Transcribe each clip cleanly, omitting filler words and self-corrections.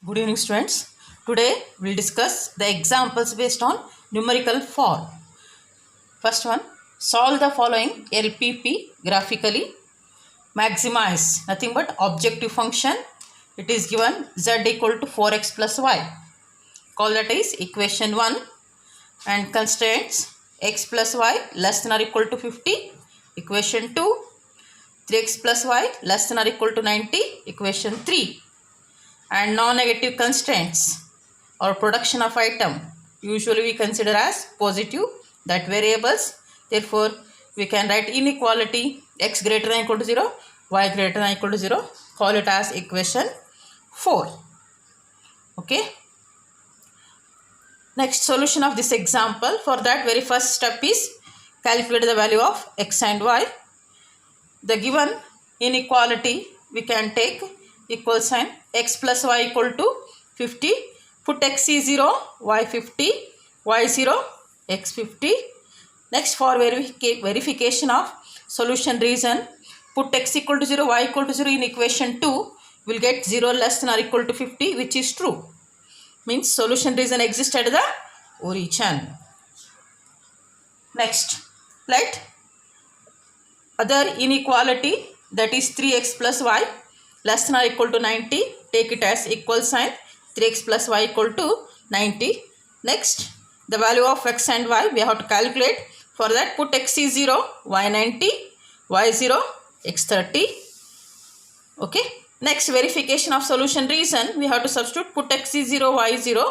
Good evening, students. Today we will discuss the examples based on numerical form. First one, solve the following LPP graphically. Maximize nothing but objective function. It is given z equal to 4x plus y. Call that is equation 1 and constraints x plus y less than or equal to 50. Equation 2, 3x plus y less than or equal to 90. Equation 3. And non-negative constraints or production of item usually we consider as positive, that variables. Therefore we can write inequality x greater than equal to 0, y greater than equal to 0. Call it as equation 4. Okay. Next, solution of this example. For that, very first step is calculate the value of x and y. The given inequality we can take equal sign x plus y equal to 50. Put x is 0, y 50, y 0, x 50. Next, for verification of solution reason, put x equal to 0, y equal to 0 in equation 2. We'll get 0 less than or equal to 50, which is true. Means solution reason exists at the origin. Next, let other inequality, that is 3x plus y less than or equal to 90. Take it as equal sign 3x plus y equal to 90. Next, the value of x and y we have to calculate. For that, put x is 0, y 90, y 0, x 30. Okay. Next, verification of solution reason, we have to substitute. Put x is 0, y 0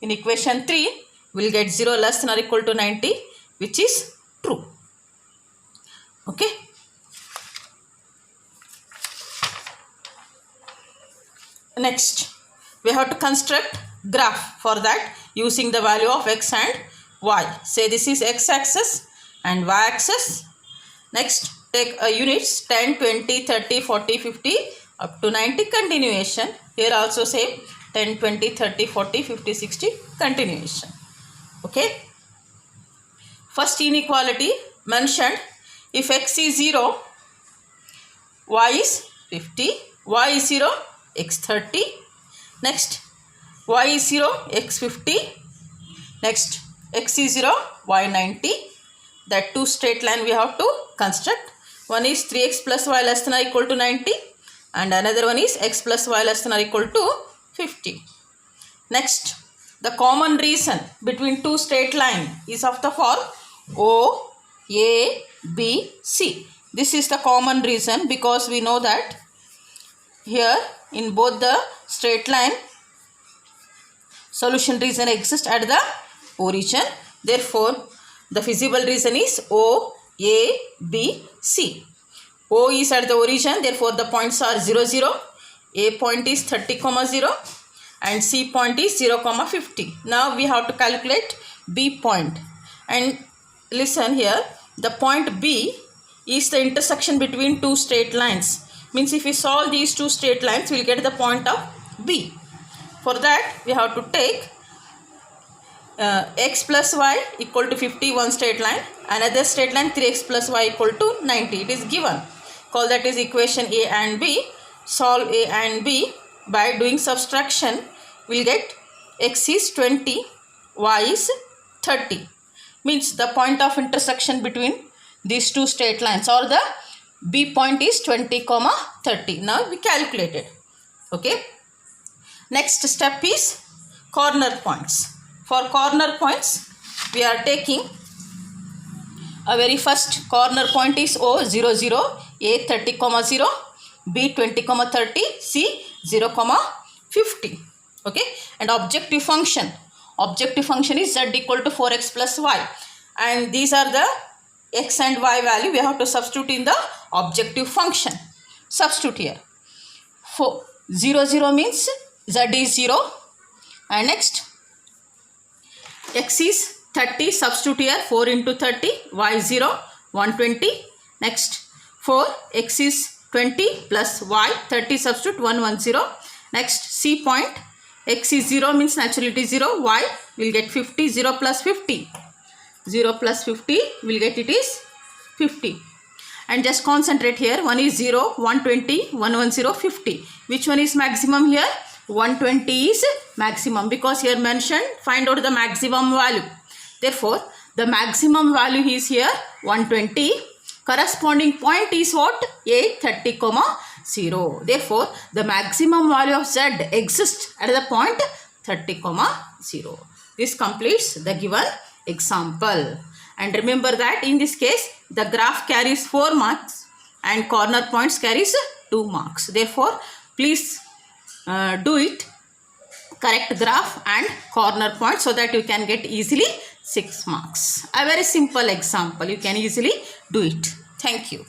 in equation 3. We will get 0 less than or equal to 90, which is true. Okay. Next, we have to construct graph. For that, using the value of x and y. Say this is x-axis and y-axis. Next, take units 10, 20, 30, 40, 50 up to 90 continuation. Here also same 10, 20, 30, 40, 50, 60 continuation. Okay. First inequality mentioned, if x is 0, y is 50, y is 0, x 30. Next, y is 0, x 50. Next, x is 0, y 90. That two straight line we have to construct. One is 3x plus y less than or equal to 90. And another one is x plus y less than or equal to 50. Next, the common reason between two straight line is of the form O, A, B, C. This is the common reason because we know that here in both the straight line solution reason exists at the origin. Therefore, the feasible reason is O, A, B, C. O is at the origin, therefore the points are 0, 0. A point is 30, 0 and C point is 0, 50. Now we have to calculate B point. And listen here, the point B is the intersection between two straight lines. Means if we solve these two straight lines, we will get the point of B. For that, we have to take x plus y equal to 50, one straight line. Another straight line 3x plus y equal to 90. It is given. Call that is equation A and B. Solve A and B by doing subtraction. We will get x is 20, y is 30. Means the point of intersection between these two straight lines or the B point is 20, 30. Now we calculated. Okay. Next step is corner points. For corner points, we are taking a very first corner point is O 0, 0, A 30, 0, B 20, 30, C 0, 50. Okay. And objective function. Objective function is z equal to 4x plus y. And these are the x and y value we have to substitute in the objective function. Substitute here. 0, 0 means z is 0. And next, x is 30, substitute here 4 into 30, y 0, 120. Next, 4, x is 20 plus y 30, substitute 110. Next, C point, x is 0 means naturally it is 0, y will get 50, 0 plus 50. 0 plus 50 will get it is 50. And just concentrate here, one is 0, 120, 110, 50. Which one is maximum here? 120 is maximum, because here mentioned find out the maximum value. Therefore, the maximum value is here 120. Corresponding point is what? 830, 0. Therefore, the maximum value of z exists at the point 30, 0. This completes the given example. And remember that in this case, the graph carries 4 marks and corner points carries 2 marks. Therefore, please do it correct graph and corner point so that you can get easily 6 marks. A very simple example. You can easily do it. Thank you.